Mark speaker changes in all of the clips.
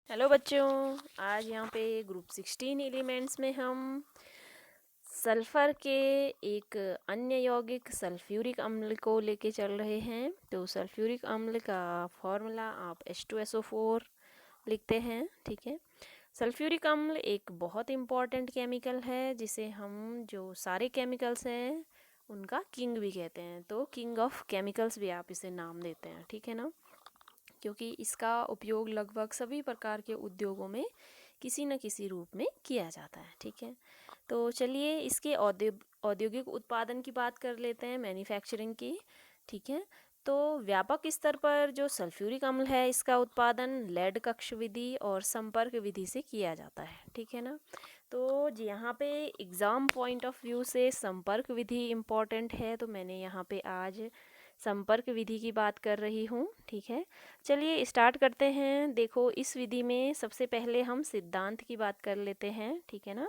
Speaker 1: Hello बच्चों, आज यहाँ पे ग्रुप 16 एलिमेंट्स में हम सल्फर के एक अन्य यौगिक सल्फ्यूरिक अम्ल को लेके चल रहे हैं। तो सल्फ्यूरिक अम्ल का फॉर्मूला आप H2SO4 लिखते हैं। ठीक है, सल्फ्यूरिक अम्ल एक बहुत इम्पॉर्टेंट केमिकल है जिसे हम जो सारे केमिकल्स हैं उनका किंग भी कहते हैं। तो किंग ऑफ केमिकल्स भी आप इसे नाम देते हैं। ठीक है ना, क्योंकि इसका उपयोग लगभग सभी प्रकार के उद्योगों में किसी न किसी रूप में किया जाता है। ठीक है, तो चलिए इसके औद्योगिक उत्पादन की बात कर लेते हैं, मैन्युफैक्चरिंग की। ठीक है, तो व्यापक स्तर पर जो सल्फ्यूरिक अम्ल है इसका उत्पादन लेड कक्ष विधि और संपर्क विधि से किया जाता है। ठीक है ना, तो यहाँ पे एग्ज़ाम पॉइंट ऑफ व्यू से संपर्क विधि इम्पॉर्टेंट है, तो मैंने यहाँ पे आज संपर्क विधि की बात कर रही हूँ। ठीक है, चलिए स्टार्ट करते हैं। देखो, इस विधि में सबसे पहले हम सिद्धांत की बात कर लेते हैं। ठीक है ना,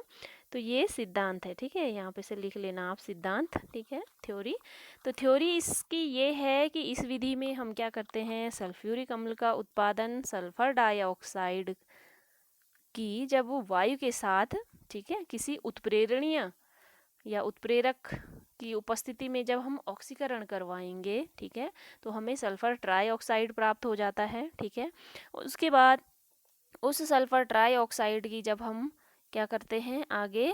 Speaker 1: तो ये सिद्धांत है। ठीक है, यहाँ पे से लिख लेना आप सिद्धांत। ठीक है, थ्योरी। तो थ्योरी इसकी ये है कि इस विधि में हम क्या करते हैं, सल्फ्यूरिक अम्ल का उत्पादन सल्फर डाइऑक्साइड की जब वो वायु के साथ, ठीक है, किसी उत्प्रेरणीय या उत्प्रेरक की उपस्थिति में जब हम ऑक्सीकरण करवाएंगे, ठीक है, तो हमें सल्फर ट्राइऑक्साइड प्राप्त हो जाता है। ठीक है, उसके बाद उस सल्फर ट्राइऑक्साइड की जब हम क्या करते हैं, आगे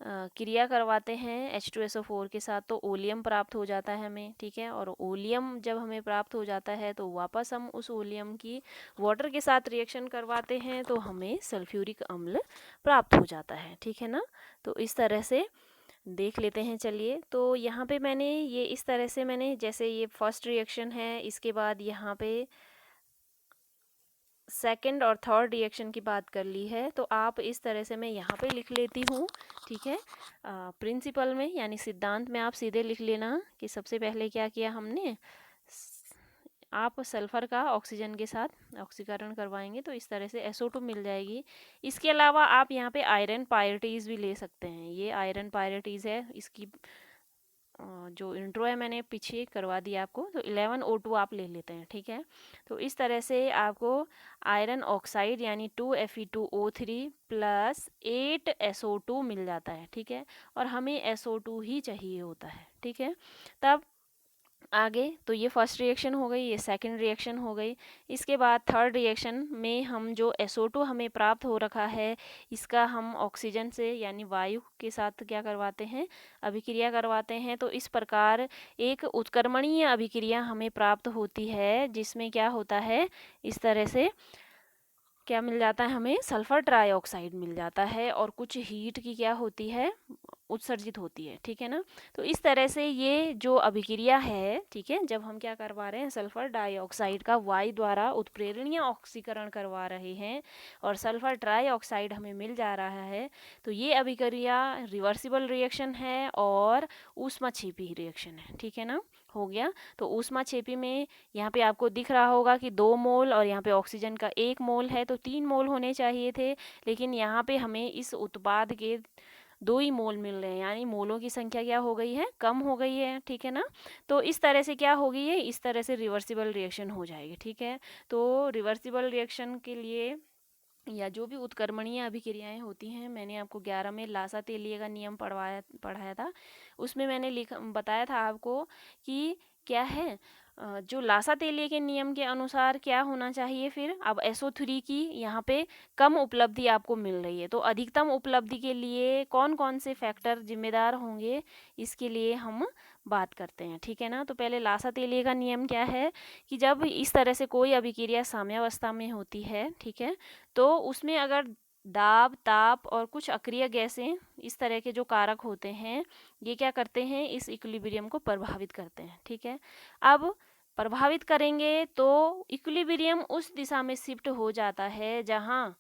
Speaker 1: क्रिया करवाते हैं H2SO4 के साथ, तो ओलियम प्राप्त हो जाता है हमें। ठीक है, और ओलियम जब हमें प्राप्त हो जाता है तो वापस हम उस ओलियम की वाटर के साथ रिएक्शन करवाते हैं तो हमें सल्फ्यूरिक अम्ल प्राप्त हो जाता है। ठीक है ना, तो इस तरह से देख लेते हैं। चलिए, तो यहाँ पे मैंने ये इस तरह से मैंने जैसे ये फर्स्ट रिएक्शन है, इसके बाद यहाँ पे सेकंड और थर्ड रिएक्शन की बात कर ली है, तो आप इस तरह से मैं यहाँ पे लिख लेती हूँ। ठीक है, प्रिंसिपल में यानी सिद्धांत में आप सीधे लिख लेना कि सबसे पहले क्या किया हमने, आप सल्फर का ऑक्सीजन के साथ ऑक्सीकरण करवाएंगे तो इस तरह से SO2 मिल जाएगी। इसके अलावा आप यहाँ पे आयरन पायरेटीज़ भी ले सकते हैं। ये आयरन पायरेटीज़ है, इसकी जो इंट्रो है मैंने पीछे करवा दिया आपको, तो 11O2 आप ले लेते हैं। ठीक है, तो इस तरह से आपको आयरन ऑक्साइड यानी 2Fe2O3 प्लस 8SO2 मिल जाता है। ठीक है, और हमें SO2 ही चाहिए होता है। ठीक है, तब आगे तो ये फर्स्ट रिएक्शन हो गई, ये सेकंड रिएक्शन हो गई। इसके बाद थर्ड रिएक्शन में हम जो SO2 हमें प्राप्त हो रखा है, इसका हम ऑक्सीजन से यानी वायु के साथ क्या करवाते हैं, अभिक्रिया करवाते हैं। तो इस प्रकार एक उत्क्रमणीय अभिक्रिया हमें प्राप्त होती है जिसमें क्या होता है, इस तरह से क्या मिल जाता है, हमें सल्फर ट्राइऑक्साइड मिल जाता है और कुछ हीट की क्या होती है, उत्सर्जित होती है। ठीक है ना, तो इस तरह से ये जो अभिक्रिया है, ठीक है, जब हम क्या करवा रहे हैं, सल्फर डाइऑक्साइड का वायु द्वारा उत्प्रेरणीय ऑक्सीकरण करवा रहे हैं और सल्फर ट्राइऑक्साइड हमें मिल जा रहा है, तो ये अभिक्रिया रिवर्सिबल रिएक्शन है और ऊष्माक्षेपी रिएक्शन है। ठीक है ना, हो गया। तो ऊष्माक्षेपी में यहाँ पे आपको दिख रहा होगा कि 2 मोल और यहाँ पे ऑक्सीजन का 1 मोल है, तो 3 मोल होने चाहिए थे, लेकिन यहाँ पे हमें इस उत्पाद के 2 ही मोल मिल रहे हैं, यानी मोलों की संख्या क्या हो गई है, कम हो गई है। ठीक है ना, तो इस तरह से क्या हो गई है, इस तरह से रिवर्सिबल रिएक्शन हो जाएगी। ठीक है, तो रिवर्सिबल रिएक्शन के लिए या जो भी उत्क्रमणीय अभिक्रियाएं होती हैं, मैंने आपको 11 में लासा तेलिए का नियम पढ़ाया था। उसमें मैंने बताया था आपको कि क्या है, जो लासा तेलिए के नियम के अनुसार क्या होना चाहिए, फिर अब SO3 की यहाँ पे कम उपलब्धि आपको मिल रही है, तो अधिकतम उपलब्धि के लिए कौन कौन से फैक्टर जिम्मेदार होंगे, इसके लिए हम बात करते हैं। ठीक है ना, तो पहले लासा तेलिए का नियम क्या है कि जब इस तरह से कोई अभिक्रिया साम्यावस्था में होती है, ठीक है, तो उसमें अगर दाब, ताप और कुछ अक्रिय गैसें, इस तरह के जो कारक होते हैं, ये क्या करते हैं, इस इक्विलिब्रियम को प्रभावित करते हैं। ठीक है, अब प्रभावित करेंगे तो इक्विलिब्रियम उस दिशा में शिफ्ट हो जाता है जहाँ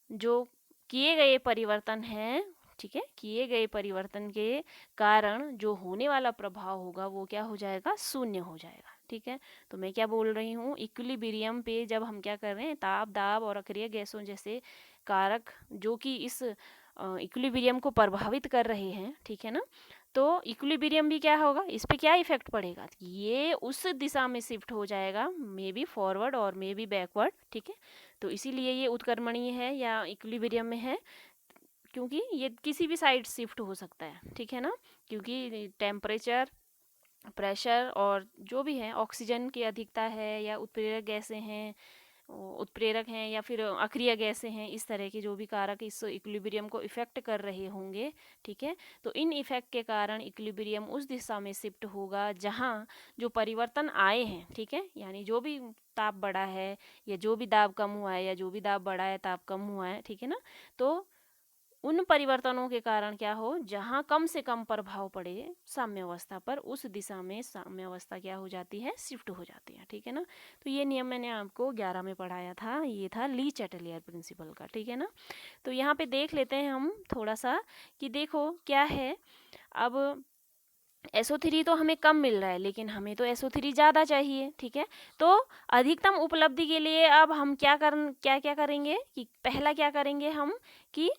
Speaker 1: जो किए गए परिवर्तन हैं, ठीक है, किए गए परिवर्तन के कारण जो होने वाला प्रभाव होगा वो क्या हो जाएगा, शून्य हो जाएगा। ठीक है, तो मैं क्या बोल रही हूँ, इक्विलिब्रियम पे जब हम क्या कर रहे हैं, ताप, दाब और अक्रिय गैसों जैसे कारक जो कि इस इक्विलिब्रियम को प्रभावित कर रहे हैं, ठीक है ना, तो इक्विलिब्रियम भी क्या होगा, इस पे क्या इफेक्ट पड़ेगा, ये उस दिशा में शिफ्ट हो जाएगा, मे बी फॉरवर्ड और मे बी बैकवर्ड, ठीक है। तो इसीलिए ये उत्क्रमणीय है या इक्विलिब्रियम में है, क्योंकि ये किसी भी साइड शिफ्ट हो सकता है, ठीक है ना, क्योंकि टेम्परेचर, प्रेशर और जो भी है, ऑक्सीजन की अधिकता है या उत्प्रेरक गैसें हैं, उत्प्रेरक हैं या फिर अक्रिय गैसें हैं, इस तरह के जो भी कारक इस इक्विलिब्रियम को इफेक्ट कर रहे होंगे, ठीक है। तो इन इफेक्ट के कारण इक्विलिब्रियम उस दिशा में शिफ्ट होगा जहाँ जो परिवर्तन आए हैं, ठीक है, यानी जो भी ताप बढ़ा है या जो भी दाब कम हुआ है या जो भी दाब बढ़ा है ताप कम हुआ है, ठीक है ना, तो उन परिवर्तनों के कारण क्या हो, जहाँ कम से कम प्रभाव पड़े साम्यावस्था पर, उस दिशा में साम्यावस्था क्या हो जाती है, शिफ्ट हो जाती है, ठीक है ना। तो ये नियम मैंने आपको 11 में पढ़ाया था, ये था ली चैटलियर प्रिंसिपल का, ठीक है ना। तो यहाँ पे देख लेते हैं हम थोड़ा सा कि देखो क्या है, अब SO3 तो हमें कम मिल रहा है, लेकिन हमें तो SO3 ज़्यादा चाहिए, ठीक है। तो अधिकतम उपलब्धि के लिए अब हम क्या करेंगे कि पहला क्या करेंगे हम कि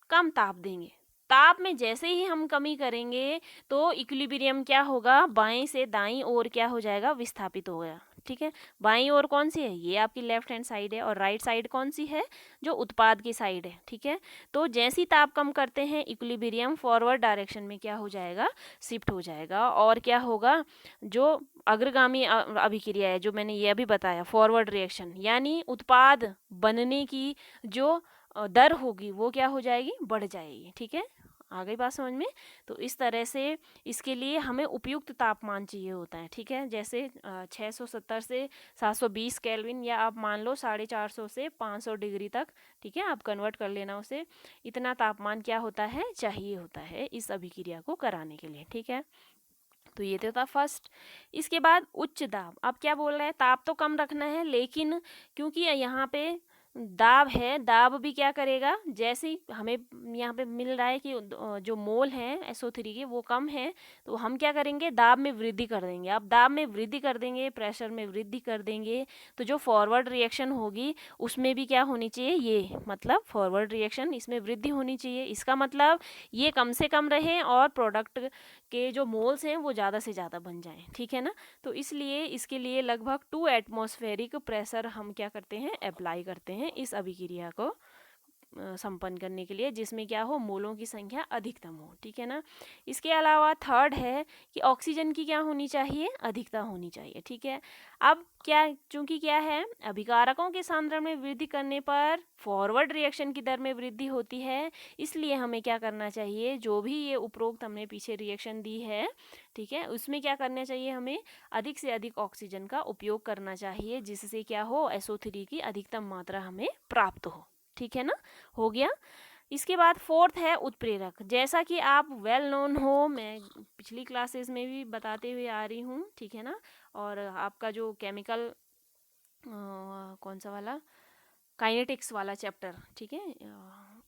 Speaker 1: कम ताप देंगे। ताप में जैसे ही हम कमी करेंगे तो इक्विलिब्रियम क्या होगा, बाएं से दाईं ओर क्या हो जाएगा, विस्थापित हो गया, ठीक है। बाईं ओर कौन सी है, ये आपकी लेफ्ट हैंड साइड है, और राइट साइड कौन सी है, जो उत्पाद की साइड है, ठीक है। तो जैसी ताप कम करते हैं इक्विलिब्रियम फॉरवर्ड डायरेक्शन में क्या हो जाएगा, शिफ्ट हो जाएगा, और क्या होगा, जो अग्रगामी अभिक्रिया है, जो मैंने ये अभी बताया फॉरवर्ड रिएक्शन, यानी उत्पाद बनने की जो दर होगी वो क्या हो जाएगी, बढ़ जाएगी, ठीक है। आ गई बात समझ में। तो इस तरह से इसके लिए हमें उपयुक्त तापमान चाहिए होता है, ठीक है। जैसे 670 से 720 केल्विन, या आप मान लो 450 से 500 डिग्री तक, ठीक है, आप कन्वर्ट कर लेना उसे, इतना तापमान क्या होता है, चाहिए होता है इस अभिक्रिया को कराने के लिए, ठीक है। तो ये तो था फर्स्ट। इसके बाद उच्च दाब, अब क्या बोल रहे हैं, ताप तो कम रखना है, लेकिन क्योंकि यहाँ पे दाब है, दाब भी क्या करेगा, जैसे ही हमें यहाँ पे मिल रहा है कि जो मोल हैं SO3 के वो कम है, तो हम क्या करेंगे, दाब में वृद्धि कर देंगे। अब दाब में वृद्धि कर देंगे, प्रेशर में वृद्धि कर देंगे, तो जो फॉरवर्ड रिएक्शन होगी उसमें भी क्या होनी चाहिए, ये मतलब फॉरवर्ड रिएक्शन, इसमें वृद्धि होनी चाहिए। इसका मतलब ये कम से कम रहे और प्रोडक्ट के जो मोल्स हैं वो ज़्यादा से ज़्यादा बन जाएं, ठीक है ना। तो इसलिए इसके लिए लगभग 2 एटमॉस्फेरिक प्रेशर हम क्या करते हैं, अप्लाई करते हैं इस अभिक्रिया को संपन्न करने के लिए, जिसमें क्या हो, मोलों की संख्या अधिकतम हो, ठीक है ना। इसके अलावा थर्ड है कि ऑक्सीजन की क्या होनी चाहिए, अधिकता होनी चाहिए, ठीक है। अब क्या, चूंकि क्या है, अभिकारकों के सांद्रण में वृद्धि करने पर फॉरवर्ड रिएक्शन की दर में वृद्धि होती है, इसलिए हमें क्या करना चाहिए, जो भी ये उपरोक्त हमने पीछे रिएक्शन दी है, ठीक है, उसमें क्या करना चाहिए, हमें अधिक से अधिक ऑक्सीजन का उपयोग करना चाहिए, जिससे क्या हो, SO3 की अधिकतम मात्रा हमें प्राप्त हो, ठीक है ना, हो गया। इसके बाद फोर्थ है उत्प्रेरक, जैसा कि आप वेल नोन हो, मैं पिछली क्लासेस में भी बताते हुए आ रही हूँ, ठीक है ना। और आपका जो केमिकल कौन सा वाला, काइनेटिक्स वाला चैप्टर, ठीक है,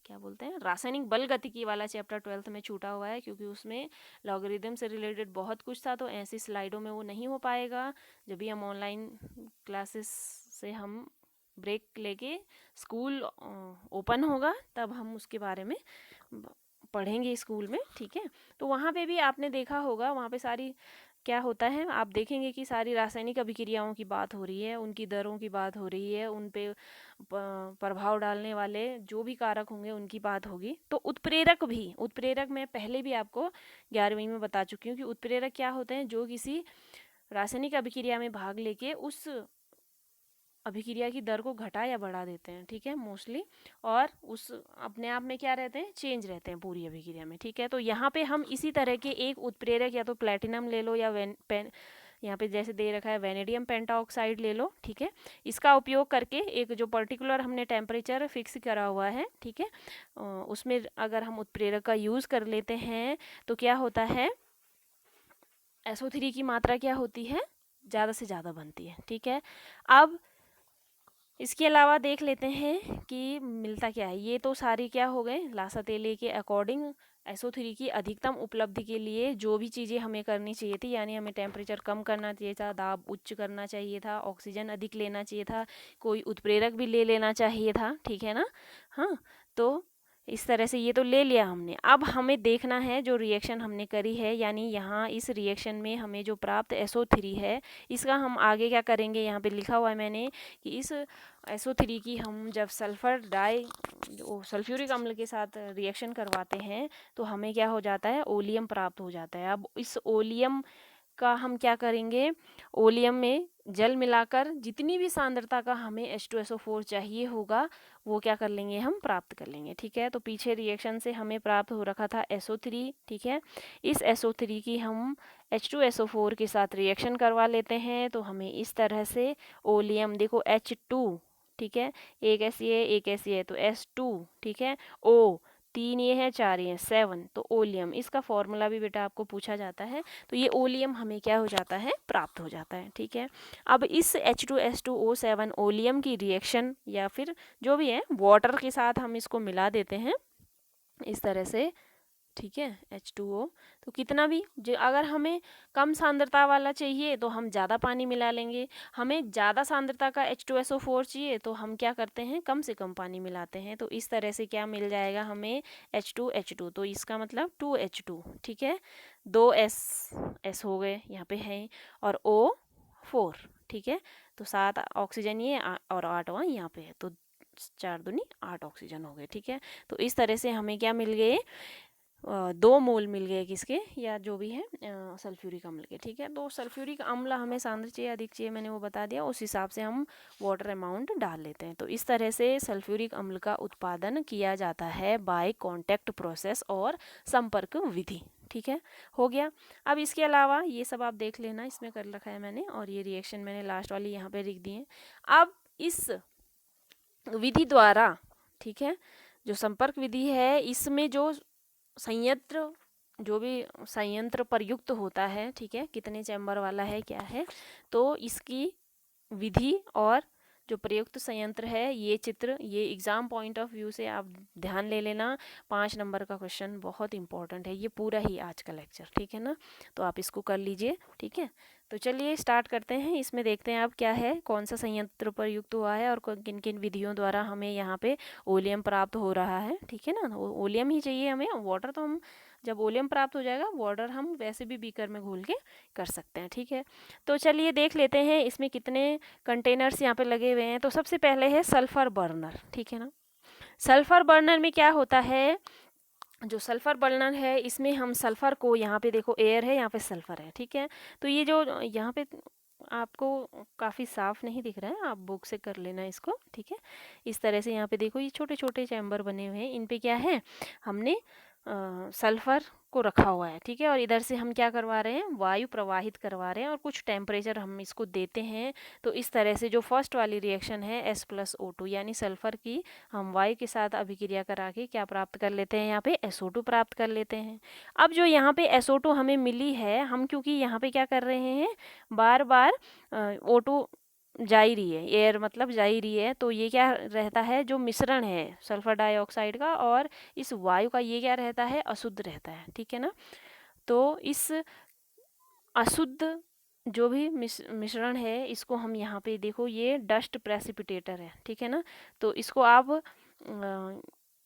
Speaker 1: क्या बोलते हैं, रासायनिक बल गतिकी वाला चैप्टर 12th में छूटा हुआ है, क्योंकि उसमें लॉगरिदम से रिलेटेड बहुत कुछ था, तो ऐसी स्लाइडों में वो नहीं हो पाएगा। जब भी हम ऑनलाइन क्लासेस से हम ब्रेक लेके स्कूल ओपन होगा तब हम उसके बारे में पढ़ेंगे स्कूल में, ठीक है। तो वहाँ पे भी आपने देखा होगा, वहाँ पे सारी क्या होता है, आप देखेंगे कि सारी रासायनिक अभिक्रियाओं की बात हो रही है, उनकी दरों की बात हो रही है, उन पे प्रभाव डालने वाले जो भी कारक होंगे उनकी बात होगी। तो उत्प्रेरक भी, उत्प्रेरक मैं पहले भी आपको 11वीं में बता चुकी हूँ कि उत्प्रेरक क्या होते हैं, जो किसी रासायनिक अभिक्रिया में भाग लेके उस अभिक्रिया की दर को घटा या बढ़ा देते हैं, ठीक है, मोस्टली, और उस अपने आप में क्या रहते हैं, चेंज रहते हैं पूरी अभिक्रिया में, ठीक है। तो यहाँ पे हम इसी तरह के एक उत्प्रेरक, या तो प्लेटिनम ले लो, या यहाँ पे जैसे दे रखा है वेनेडियम पेंटाऑक्साइड ले लो, ठीक है। इसका उपयोग करके एक जो पर्टिकुलर हमने टेम्परेचर फिक्स करा हुआ है, ठीक है, उसमें अगर हम उत्प्रेरक का यूज़ कर लेते हैं तो क्या होता है, SO3 की मात्रा क्या होती है, ज़्यादा से ज़्यादा बनती है, ठीक है। अब इसके अलावा देख लेते हैं कि मिलता क्या है। ये तो सारी क्या हो गए, लासातेले के अकॉर्डिंग SO3 की अधिकतम उपलब्धि के लिए जो भी चीज़ें हमें करनी चाहिए थी, यानी हमें टेम्परेचर कम करना चाहिए था, दाब उच्च करना चाहिए था, ऑक्सीजन अधिक लेना चाहिए था, कोई उत्प्रेरक भी ले लेना चाहिए था, ठीक है ना। हाँ, तो इस तरह से ये तो ले लिया हमने। अब हमें देखना है जो रिएक्शन हमने करी है, यानी यहाँ इस रिएक्शन में हमें जो प्राप्त SO3 है, इसका हम आगे क्या करेंगे। यहाँ पे लिखा हुआ है मैंने कि इस SO3 की हम जब सल्फ्यूरिक अम्ल के साथ रिएक्शन करवाते हैं तो हमें क्या हो जाता है, ओलियम प्राप्त हो जाता है। अब इस ओलियम का हम क्या करेंगे, ओलियम में जल मिलाकर जितनी भी सांद्रता का हमें H2SO4 चाहिए होगा वो क्या कर लेंगे, हम प्राप्त कर लेंगे। ठीक है, तो पीछे रिएक्शन से हमें प्राप्त हो रखा था SO3। ठीक है, इस SO3 की हम H2SO4 के साथ रिएक्शन करवा लेते हैं तो हमें इस तरह से ओलियम, देखो H2, ठीक है, एक ऐसी है तो S2, ठीक है, O 3 ये है, 4 ये है, 7, तो ओलियम, इसका फॉर्मूला भी बेटा आपको पूछा जाता है। तो ये ओलियम हमें क्या हो जाता है, प्राप्त हो जाता है। ठीक है, अब इस H2S2O7 ओलियम की रिएक्शन या फिर जो भी है वाटर के साथ हम इसको मिला देते हैं इस तरह से। ठीक है, H2O, तो कितना भी जो अगर हमें कम सांद्रता वाला चाहिए तो हम ज़्यादा पानी मिला लेंगे, हमें ज़्यादा सांद्रता का H2SO4 चाहिए तो हम क्या करते हैं, कम से कम पानी मिलाते हैं। तो इस तरह से क्या मिल जाएगा हमें, H2H2, तो इसका मतलब 2H2। ठीक है, 2S हो गए यहाँ पे हैं और O4। ठीक है, तो 7 ऑक्सीजन ये और 8वां यहाँ पे है, तो 4 दूनी 8 ऑक्सीजन हो गए। ठीक है, तो इस तरह से हमें क्या मिल गए, 2 मोल मिल गए किसके, या जो भी है सल्फ्यूरिक अम्ल के। ठीक है, तो सल्फ्यूरिक अम्ल हमें सांद्र चाहिए अधिक चाहिए, मैंने वो बता दिया, उस हिसाब से हम वाटर अमाउंट डाल लेते हैं। तो इस तरह से सल्फ्यूरिक अम्ल का उत्पादन किया जाता है बाय कॉन्टैक्ट प्रोसेस और संपर्क विधि। ठीक है, हो गया। अब इसके अलावा ये सब आप देख लेना, इसमें कर रखा है मैंने, और ये रिएक्शन मैंने लास्ट वाली यहाँ पे लिख दी है। अब इस विधि द्वारा, ठीक है, जो संपर्क विधि है, इसमें जो संयंत्र, जो भी संयंत्र प्रयुक्त होता है, ठीक है, कितने चैम्बर वाला है क्या है, तो इसकी विधि और जो प्रयुक्त संयंत्र है, ये चित्र, ये एग्जाम पॉइंट ऑफ व्यू से आप ध्यान ले लेना। 5 नंबर का क्वेश्चन बहुत इंपॉर्टेंट है ये पूरा ही आज का लेक्चर। ठीक है ना, तो आप इसको कर लीजिए। ठीक है, तो चलिए स्टार्ट करते हैं। इसमें देखते हैं आप क्या है, कौन सा संयंत्र प्रयुक्त हुआ है और किन किन विधियों द्वारा हमें यहाँ पे ओलियम प्राप्त हो रहा है। ठीक है ना, ओलियम ही चाहिए हमें, वाटर तो हम जब ओलियम प्राप्त हो जाएगा, वाटर हम वैसे भी बीकर में घोल के कर सकते हैं। ठीक है, तो चलिए देख लेते हैं इसमें कितने कंटेनर्स यहाँ पे लगे हुए हैं। तो सबसे पहले है सल्फर बर्नर। ठीक है ना, सल्फर बर्नर में क्या होता है, जो सल्फर बर्नर है इसमें हम सल्फर को, यहाँ पे देखो एयर है, यहाँ पे सल्फर है। ठीक है, तो ये जो यहाँ पे आपको काफ़ी साफ नहीं दिख रहा है, आप बुक से कर लेना इसको। ठीक है, इस तरह से यहाँ पे देखो ये छोटे छोटे चैम्बर बने हुए हैं, इन पे क्या है, हमने सल्फर को रखा हुआ है। ठीक है, और इधर से हम क्या करवा रहे हैं, वायु प्रवाहित करवा रहे हैं और कुछ टेम्परेचर हम इसको देते हैं। तो इस तरह से जो फर्स्ट वाली रिएक्शन है S+O2 यानी सल्फर की, हम वायु के साथ अभिक्रिया करा के क्या प्राप्त कर लेते हैं, यहाँ पे SO2 प्राप्त कर लेते हैं। अब जो यहाँ पे SO2 हमें मिली है, हम क्योंकि यहाँ पे क्या कर रहे हैं, बार बार O2 जा ही रही है, एयर मतलब जा ही रही है, तो ये क्या रहता है, जो मिश्रण है सल्फर डाइऑक्साइड का और इस वायु का, ये क्या रहता है, अशुद्ध रहता है। ठीक है ना, तो इस अशुद्ध जो भी मिश्रण है, इसको हम यहाँ पे देखो, ये डस्ट प्रेसिपिटेटर है। ठीक है ना, तो इसको आप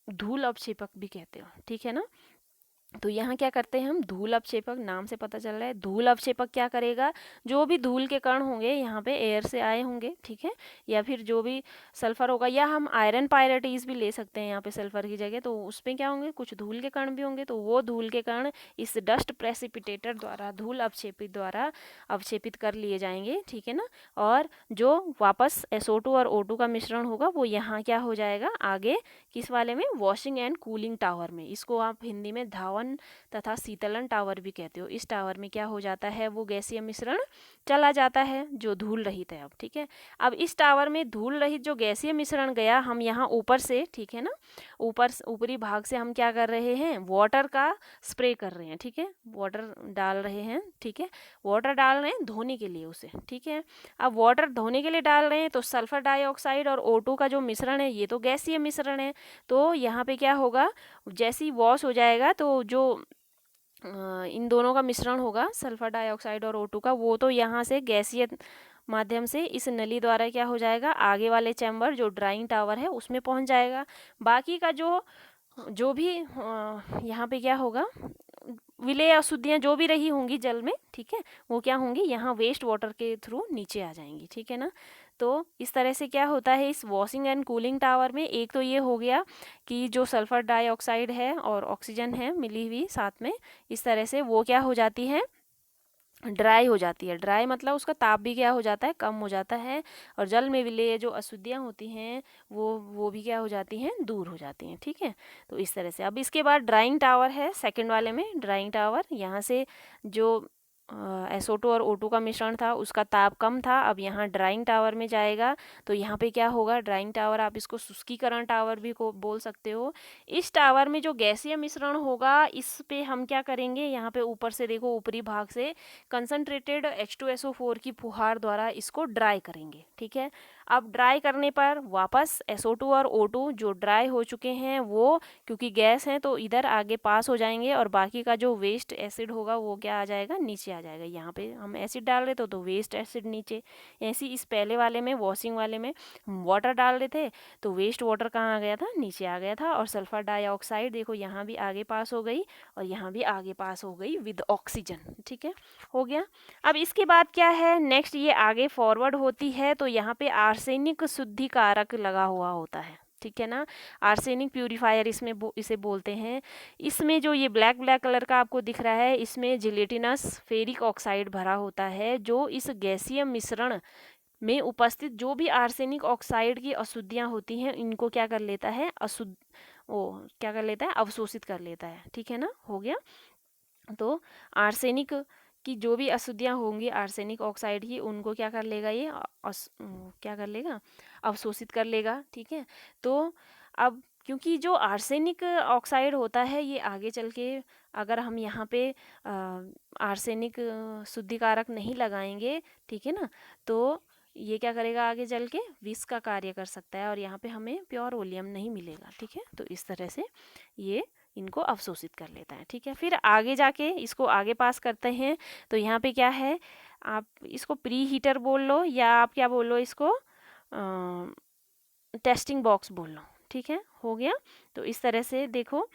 Speaker 1: धूल अवक्षेपक भी कहते हो। ठीक है ना, तो यहाँ क्या करते हैं हम, धूल अवक्षेपक, नाम से पता चल रहा है, धूल अवक्षेपक क्या करेगा, जो भी धूल के कण होंगे यहाँ पे एयर से आए होंगे, ठीक है, या फिर जो भी सल्फर होगा, या हम आयरन पायरेटीज भी ले सकते हैं यहाँ पे सल्फर की जगह, तो उसमें क्या होंगे, कुछ धूल के कण भी होंगे, तो वो धूल के कण इस डस्ट प्रेसिपिटेटर द्वारा, धूल अवक्षेपित द्वारा अवक्षेपित कर लिए जाएंगे। ठीक है ना, और जो वापस SO2 और O2 का मिश्रण होगा वो यहाँ क्या हो जाएगा, आगे किस वाले में, वॉशिंग एंड कूलिंग टावर में, इसको आप हिंदी में धावन तथा शीतलन टावर भी कहते हो। इस टावर में क्या हो जाता है, वो गैसीय मिश्रण चला जाता है जो धूल रहित है। अब ठीक है, अब इस टावर में धूल रहित जो गैसीय मिश्रण गया, हम यहाँ ऊपर से, ठीक है ना, ऊपरी भाग से हम क्या कर रहे हैं, वाटर का स्प्रे कर रहे हैं। ठीक है, वाटर डाल रहे हैं। ठीक है, वाटर डाल रहे हैं धोने के लिए उसे। ठीक है, अब वाटर धोने के लिए डाल रहे हैं, तो सल्फर डाइऑक्साइड और O2 का जो मिश्रण है, ये तो गैसीय मिश्रण है, तो यहाँ पे क्या होगा, जैसे ही वॉश हो जाएगा, तो जो इन दोनों का मिश्रण होगा, सल्फर डाइऑक्साइड और O2 का, वो तो यहाँ से गैसीय माध्यम से इस नली द्वारा क्या हो जाएगा, आगे वाले चैम्बर जो ड्राइंग टावर है उसमें पहुँच जाएगा। बाकी का जो जो भी यहाँ पे क्या होगा, विलेय अशुद्धियाँ जो भी रही होंगी जल में, ठीक है, वो क्या होंगी, यहाँ वेस्ट वाटर के थ्रू नीचे आ जाएंगी, ठीक है ना। तो इस तरह से क्या होता है इस वॉशिंग एंड कूलिंग टावर में, एक तो ये हो गया कि जो सल्फर डाइऑक्साइड है और ऑक्सीजन है मिली हुई साथ में, इस तरह से वो क्या हो जाती है, ड्राई हो जाती है। ड्राई मतलब उसका ताप भी क्या हो जाता है, कम हो जाता है, और जल में विलेय जो अशुद्धियाँ होती हैं वो भी क्या हो जाती हैं, दूर हो जाती हैं, ठीक है। तो इस तरह से अब इसके बाद ड्राइंग टावर है सेकंड वाले में। ड्राइंग टावर, यहाँ से जो SO2 और O2 का मिश्रण था उसका ताप कम था, अब यहाँ ड्राइंग टावर में जाएगा। तो यहाँ पे क्या होगा, ड्राइंग टावर, आप इसको शुष्कीकरण टावर भी को बोल सकते हो। इस टावर में जो गैसीय मिश्रण होगा इस पे हम क्या करेंगे, यहाँ पे ऊपर से देखो, ऊपरी भाग से कंसनट्रेटेड H2SO4 की फुहार द्वारा इसको ड्राई करेंगे, ठीक है। अब ड्राई करने पर वापस SO2 और O2 जो ड्राई हो चुके हैं वो, क्योंकि गैस हैं तो इधर आगे पास हो जाएंगे, और बाकी का जो वेस्ट एसिड होगा वो क्या आ जाएगा, नीचे आ जाएगा। यहाँ पे हम एसिड डाल रहे थे तो वेस्ट एसिड नीचे, ऐसे इस पहले वाले में वॉशिंग वाले में वाटर डाल रहे थे तो वेस्ट वाटर कहाँ आ गया था, नीचे आ गया था। और सल्फर डाइऑक्साइड देखो यहाँ भी आगे पास हो गई और यहाँ भी आगे पास हो गई विद ऑक्सीजन, ठीक है, हो गया। अब इसके बाद क्या है, नेक्स्ट ये आगे फॉरवर्ड होती है तो यहाँ पे आर्सेनिक शुद्धिकारक लगा हुआ होता है, ठीक है ना। आर्सेनिक प्यूरिफायर इसमें इसे बोलते हैं। इसमें जो ये ब्लैक ब्लैक कलर का आपको दिख रहा है, इसमें जिलेटिनस फेरिक ऑक्साइड भरा होता है, जो इस गैसीय मिश्रण में उपस्थित जो भी आर्सेनिक ऑक्साइड की अशुद्धियाँ होती हैं इनको क्या कर लेता है, अशुद्ध वो क्या कर लेता है, अवशोषित कर लेता है, ठीक है ना, हो गया। तो आर्सेनिक की जो भी अशुद्धियाँ होंगी आर्सेनिक ऑक्साइड ही, उनको क्या कर लेगा ये क्या कर लेगा, अवशोषित कर लेगा, ठीक है। तो अब क्योंकि जो आर्सेनिक ऑक्साइड होता है ये आगे चल के, अगर हम यहाँ पे आर्सेनिक शुद्धिकारक नहीं लगाएंगे, ठीक है ना, तो ये क्या करेगा, आगे चल के विष का कार्य कर सकता है और यहाँ पे हमें प्योर वोलियम नहीं मिलेगा, ठीक है। तो इस तरह से ये इनको अवशोषित कर लेता है, ठीक है। फिर आगे जाके इसको आगे पास करते हैं तो यहाँ पे क्या है, आप इसको प्री हीटर बोल लो या आप क्या बोल लो, इसको टेस्टिंग बॉक्स बोल लो, ठीक है, हो गया। तो इस तरह से देखो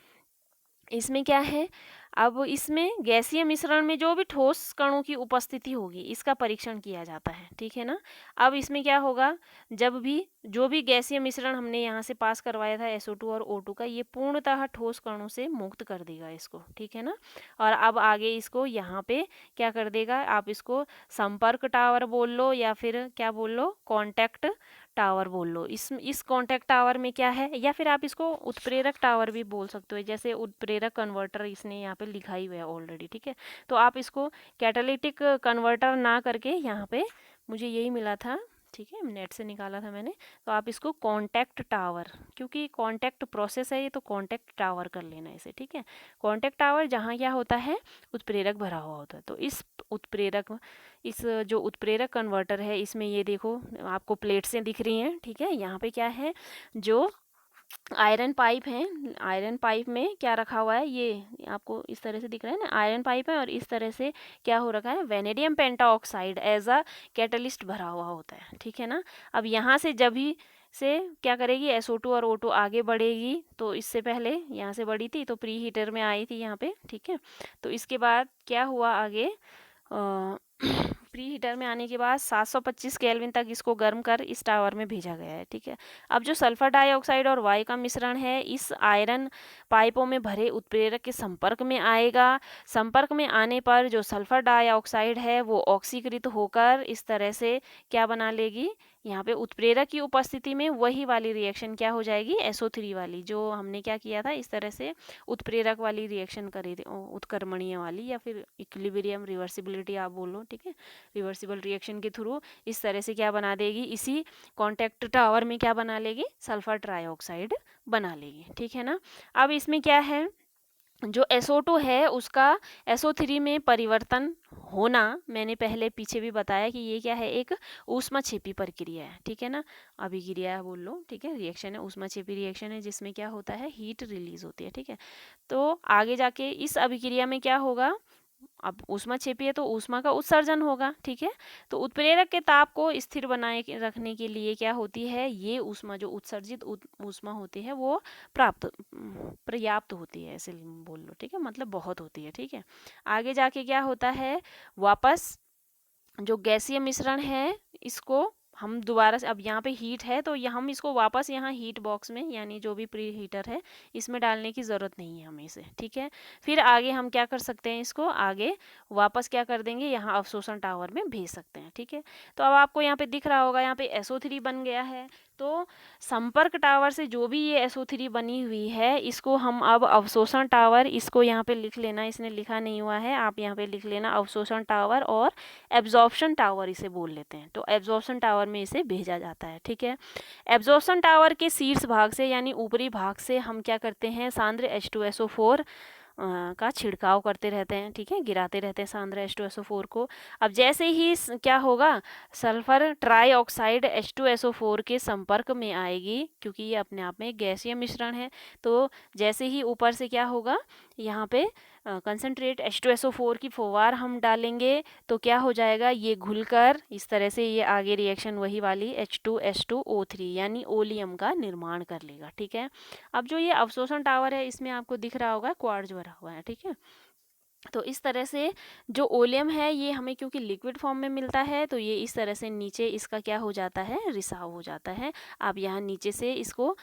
Speaker 1: इसमें क्या है, अब इसमें गैसीय मिश्रण में जो भी ठोस कणों की उपस्थिति होगी इसका परीक्षण किया जाता है, ठीक है ना। अब इसमें क्या होगा, जब भी जो भी गैसीय मिश्रण हमने यहाँ से पास करवाया था SO2 और O2 का, ये पूर्णतः ठोस कणों से मुक्त कर देगा इसको, ठीक है ना। और अब आगे इसको यहाँ पे क्या कर देगा, आप इसको संपर्क टावर बोल लो या फिर क्या बोल लो, कॉन्टैक्ट टावर बोल लो। इस कॉन्टैक्ट टावर में क्या है, या फिर आप इसको उत्प्रेरक टावर भी बोल सकते हो, जैसे उत्प्रेरक कन्वर्टर इसने यहाँ पे लिखा ही हुआ है ऑलरेडी, ठीक है। तो आप इसको कैटालिटिक कन्वर्टर ना करके, यहाँ पे मुझे यही मिला था, ठीक है, नेट से निकाला था मैंने, तो आप इसको कॉन्टैक्ट टावर, क्योंकि कॉन्टैक्ट प्रोसेस है ये, तो कॉन्टैक्ट टावर कर लेना इसे, ठीक है। कॉन्टैक्ट टावर जहाँ क्या होता है, उत्प्रेरक भरा हुआ होता है। तो इस जो उत्प्रेरक कन्वर्टर है इसमें ये देखो आपको प्लेट्सें दिख रही हैं, ठीक है। यहाँ पे क्या है, जो आयरन पाइप है, आयरन पाइप में क्या रखा हुआ है, ये आपको इस तरह से दिख रहा है ना, आयरन पाइप है और इस तरह से क्या हो रखा है, vanadium pentoxide as a catalyst भरा हुआ होता है, ठीक है ना। अब यहाँ से जब ही से क्या करेगी, SO2 और O2 आगे बढ़ेगी, तो इससे पहले यहाँ से बढ़ी थी तो प्री हीटर में आई थी यहाँ पे, ठीक है। तो इसके बाद क्या हुआ आगे, प्री हीटर में आने के बाद 725 केल्विन तक इसको गर्म कर इस टावर में भेजा गया है, ठीक है। अब जो सल्फर डाइऑक्साइड और वायु का मिश्रण है इस आयरन पाइपों में भरे उत्प्रेरक के संपर्क में आएगा। संपर्क में आने पर जो सल्फर डाइऑक्साइड है वो ऑक्सीकृत होकर इस तरह से क्या बना लेगी, यहाँ पे उत्प्रेरक की उपस्थिति में वही वाली रिएक्शन क्या हो जाएगी, SO3 वाली, जो हमने क्या किया था, इस तरह से उत्प्रेरक वाली रिएक्शन करी थी, उत्क्रमणीय वाली या फिर इक्विलिब्रियम रिवर्सिबिलिटी आप बोलो, ठीक है, रिवर्सिबल रिएक्शन के थ्रू इस तरह से क्या बना देगी, इसी कॉन्टैक्ट टावर में क्या बना लेगी, सल्फर ट्राइऑक्साइड बना लेगी, ठीक है ना। अब इसमें क्या है, जो SO2 है उसका SO3 में परिवर्तन होना, मैंने पहले पीछे भी बताया कि ये क्या है, एक ऊष्माक्षेपी प्रक्रिया है, ठीक है ना, अभिक्रिया बोल लो, ठीक है, रिएक्शन है, ऊष्माक्षेपी रिएक्शन है जिसमें क्या होता है, हीट रिलीज होती है, ठीक है। तो आगे जाके इस अभिक्रिया में क्या होगा, अब ऊष्मा छिपी है तो ऊष्मा का उत्सर्जन होगा, ठीक है। तो उत्प्रेरक के ताप को स्थिर बनाए रखने के लिए क्या होती है, ये ऊष्मा जो उत्सर्जित ऊष्मा होती है वो पर्याप्त होती है, ऐसे बोल लो, ठीक है, मतलब बहुत होती है, ठीक है। आगे जाके क्या होता है, वापस जो गैसीय मिश्रण है इसको हम दोबारा से, अब यहाँ पे हीट है तो हम इसको वापस यहाँ हीट बॉक्स में, यानी जो भी प्री हीटर है इसमें डालने की ज़रूरत नहीं है हमें इसे, ठीक है। फिर आगे हम क्या कर सकते हैं, इसको आगे वापस क्या कर देंगे, यहाँ अवशोषण टावर में भेज सकते हैं, ठीक है। तो अब आपको यहाँ पे दिख रहा होगा, यहाँ पे SO3 बन गया है। तो संपर्क टावर से जो भी ये SO3 बनी हुई है इसको हम अब अवशोषण टावर, इसको यहाँ पे लिख लेना, इसने लिखा नहीं हुआ है, आप यहाँ पे लिख लेना अवशोषण टावर, और एब्जॉर्प्शन टावर इसे बोल लेते हैं। तो एब्जॉर्प्शन टावर में इसे भेजा जाता है, ठीक है। एब्जॉर्प्शन टावर के शीर्ष भाग से यानी ऊपरी भाग से हम क्या करते हैं, सांद्र H2SO4 का छिड़काव करते रहते हैं, ठीक है, गिराते रहते हैं सांद्र H2SO4 को। अब जैसे ही क्या होगा, सल्फर ट्राईऑक्साइड H2SO4 के संपर्क में आएगी, क्योंकि ये अपने आप में एक गैसीय मिश्रण है, तो जैसे ही ऊपर से क्या होगा, यहाँ पे कंसनट्रेट H2SO4 की फुवार हम डालेंगे तो क्या हो जाएगा, ये घुलकर इस तरह से ये आगे रिएक्शन वही वाली H2H2O3 यानी ओलियम का निर्माण कर लेगा, ठीक है। अब जो ये अवशोषण टावर है इसमें आपको दिख रहा होगा क्वार्ट्ज भरा हुआ है, ठीक है। तो इस तरह से जो ओलियम है ये हमें क्योंकि लिक्विड फॉर्म में मिलता है तो ये इस तरह से नीचे इसका क्या हो जाता है, रिसाव हो जाता है। आप यहाँ नीचे से इसको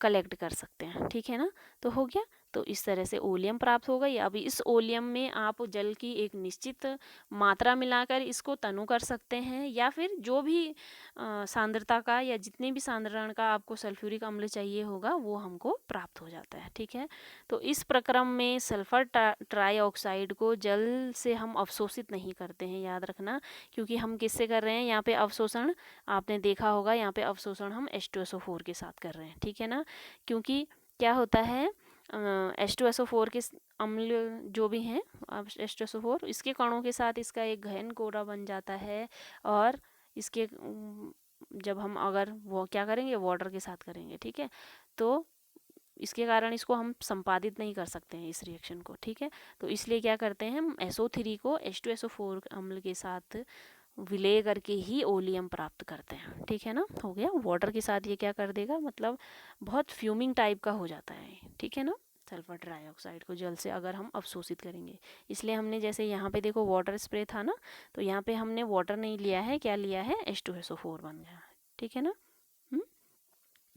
Speaker 1: कलेक्ट कर सकते हैं, ठीक है ना। तो हो गया, तो इस तरह से ओलियम प्राप्त हो गई। अब इस ओलियम में आप जल की एक निश्चित मात्रा मिलाकर इसको तनु कर सकते हैं, या फिर जो भी सांद्रता का या जितने भी सांद्रण का आपको सल्फ्यूरिक अम्ल चाहिए होगा वो हमको प्राप्त हो जाता है, ठीक है। तो इस प्रक्रम में सल्फर ट्राईऑक्साइड को जल से हम अवशोषित नहीं करते हैं, याद रखना, क्योंकि हम किससे कर रहे हैं, यहाँ पे अवशोषण आपने देखा होगा, यहाँ पे अवशोषण हम H2SO4 के साथ कर रहे हैं, ठीक है ना। क्योंकि क्या होता है, H2SO4 के अम्ल जो भी हैं, H2SO4 इसके कणों के साथ इसका एक गहन कोरा बन जाता है, और इसके जब हम अगर वो क्या करेंगे, वाटर के साथ करेंगे, ठीक है, तो इसके कारण इसको हम संपादित नहीं कर सकते हैं इस रिएक्शन को, ठीक है। तो इसलिए क्या करते हैं, हम SO3 को H2SO4 अम्ल के साथ विलय करके ही ओलियम प्राप्त करते हैं, ठीक है ना। हो गया, वाटर के साथ ये क्या कर देगा, मतलब बहुत फ्यूमिंग टाइप का हो जाता है, ठीक है ना, सल्फर ट्राईऑक्साइड को जल से अगर हम अवशोषित करेंगे। इसलिए हमने जैसे यहाँ पे देखो वाटर स्प्रे था ना, तो यहाँ पे हमने वाटर नहीं लिया है, क्या लिया है, H2SO4 बन गया, ठीक है ना।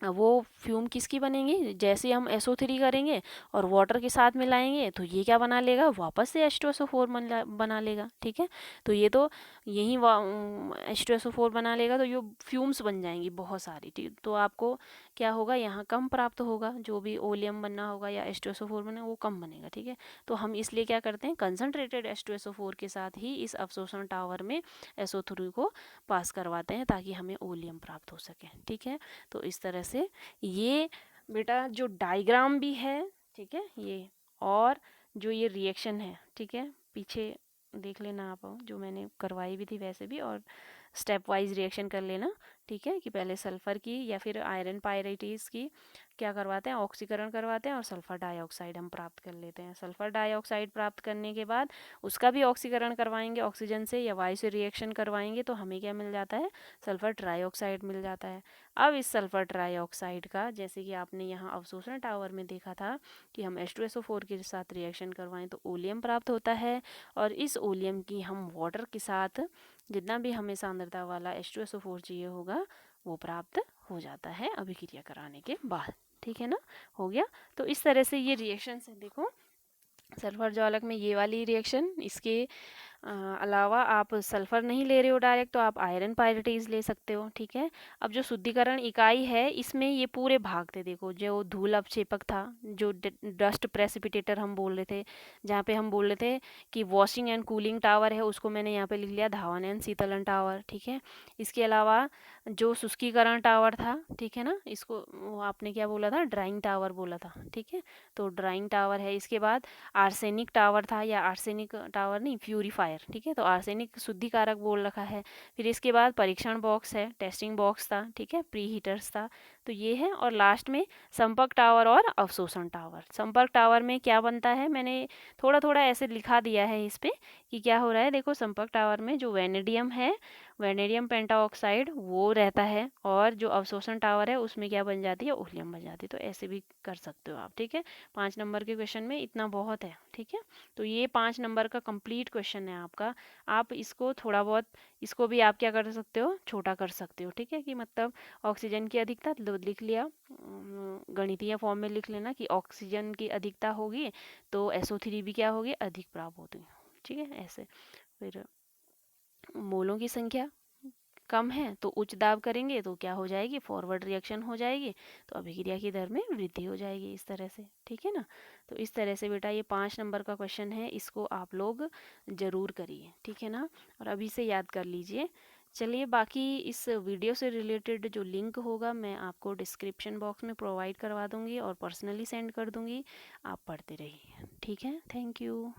Speaker 1: वो फ्यूम किसकी बनेंगी, जैसे हम SO3 करेंगे और वाटर के साथ मिलाएंगे तो ये क्या बना लेगा, वापस से H2SO4 बना लेगा, ठीक है। तो ये तो यही H2SO4 बना लेगा, तो ये फ्यूम्स बन जाएंगी बहुत सारी, ठीक। तो आपको क्या होगा, यहाँ कम प्राप्त होगा, जो भी ओलियम बनना होगा या H2SO4 बने वो कम बनेगा, ठीक है। तो हम इसलिए क्या करते हैं, कंसनट्रेटेड H2SO4 के साथ ही इस अवशोषण टावर में SO3 को पास करवाते हैं ताकि हमें ओलियम प्राप्त हो सके, ठीक है। तो इस तरह से ये बेटा जो डायग्राम भी है, ठीक है, ये और जो ये रिएक्शन है, ठीक है, पीछे देख लेना आप, जो मैंने करवाई भी थी वैसे भी, और स्टेप वाइज रिएक्शन कर लेना, ठीक है, कि पहले सल्फर की या फिर आयरन पायरेटिस की क्या करवाते हैं, ऑक्सीकरण करवाते हैं और सल्फर डाइऑक्साइड हम प्राप्त कर लेते हैं। सल्फर डाइऑक्साइड प्राप्त करने के बाद उसका भी ऑक्सीकरण करवाएंगे ऑक्सीजन से या वायु से रिएक्शन करवाएंगे तो हमें क्या मिल जाता है, सल्फर ट्राईऑक्साइड मिल जाता है। अब इस सल्फर ट्राईऑक्साइड का, जैसे कि आपने यहाँ अवशोषण टावर में देखा था कि हम H2SO4 के साथ रिएक्शन करवाएं तो ओलियम प्राप्त होता है, और इस ओलियम की हम वाटर के साथ जितना भी हमें सांद्रता वाला H2SO4 चाहिए होगा वो प्राप्त हो जाता है अभिक्रिया कराने के बाद, ठीक है ना। हो गया, तो इस तरह से ये रिएक्शन है, देखो सल्फर ज्वालक में ये वाली रिएक्शन, इसके अलावा आप सल्फ़र नहीं ले रहे हो डायरेक्ट तो आप आयरन पायरेटाइज ले सकते हो, ठीक है। अब जो शुद्धिकरण इकाई है इसमें ये पूरे भाग थे, देखो जो धूल अपक्षेपक था, जो डस्ट प्रेसिपिटेटर हम बोल रहे थे, जहाँ पे हम बोल रहे थे कि वॉशिंग एंड कूलिंग टावर है, उसको मैंने यहाँ पे लिख लिया धावन एंड शीतलन टावर, ठीक है। इसके अलावा जो शुष्कीकरण टावर था, ठीक है ना, इसको आपने क्या बोला था, ड्राइंग टावर बोला था, ठीक है, तो ड्राइंग टावर है। इसके बाद आर्सेनिक टावर था, या आर्सेनिक टावर नहीं, प्यूरीफायर प्योरीफायर, ठीक है, तो आर्सेनिक शुद्धिकारक बोल रखा है। फिर इसके बाद परीक्षण बॉक्स है, टेस्टिंग बॉक्स था, ठीक है, प्री हीटर्स था, तो ये है। और लास्ट में संपर्क टावर और अवशोषण टावर। संपर्क टावर में क्या बनता है, मैंने थोड़ा थोड़ा ऐसे लिखा दिया है इस पर कि क्या हो रहा है। देखो संपर्क टावर में जो वेनेडियम है, वेनेडियम पेंटाऑक्साइड वो रहता है, और जो अवशोषण टावर है उसमें क्या बन जाती है, ओहलियम बन जाती है। तो ऐसे भी कर सकते हो आप, ठीक है। 5 नंबर के क्वेश्चन में इतना बहुत है, ठीक है। तो ये 5 नंबर का कंप्लीट क्वेश्चन है आपका। आप इसको थोड़ा बहुत, इसको भी आप क्या कर सकते हो, छोटा कर सकते हो, ठीक है। कि मतलब ऑक्सीजन की अधिकता लिख लिया, गणितीय फॉर्म में लिख लेना कि ऑक्सीजन की अधिकता होगी तो SO3 भी क्या होगी, अधिक प्राप्त होती, ठीक है, ऐसे। फिर मोलों की संख्या कम है तो उच्च दाब करेंगे तो क्या हो जाएगी, फॉरवर्ड रिएक्शन हो जाएगी, तो अभिक्रिया की दर में वृद्धि हो जाएगी, इस तरह से, ठीक है ना। तो इस तरह से बेटा ये 5 नंबर का क्वेश्चन है, इसको आप लोग ज़रूर करिए, ठीक है ना, और अभी से याद कर लीजिए। चलिए, बाकी इस वीडियो से रिलेटेड जो लिंक होगा मैं आपको डिस्क्रिप्शन बॉक्स में प्रोवाइड करवा दूँगी और पर्सनली सेंड कर दूँगी, आप पढ़ते रहिए, ठीक है। Thank you.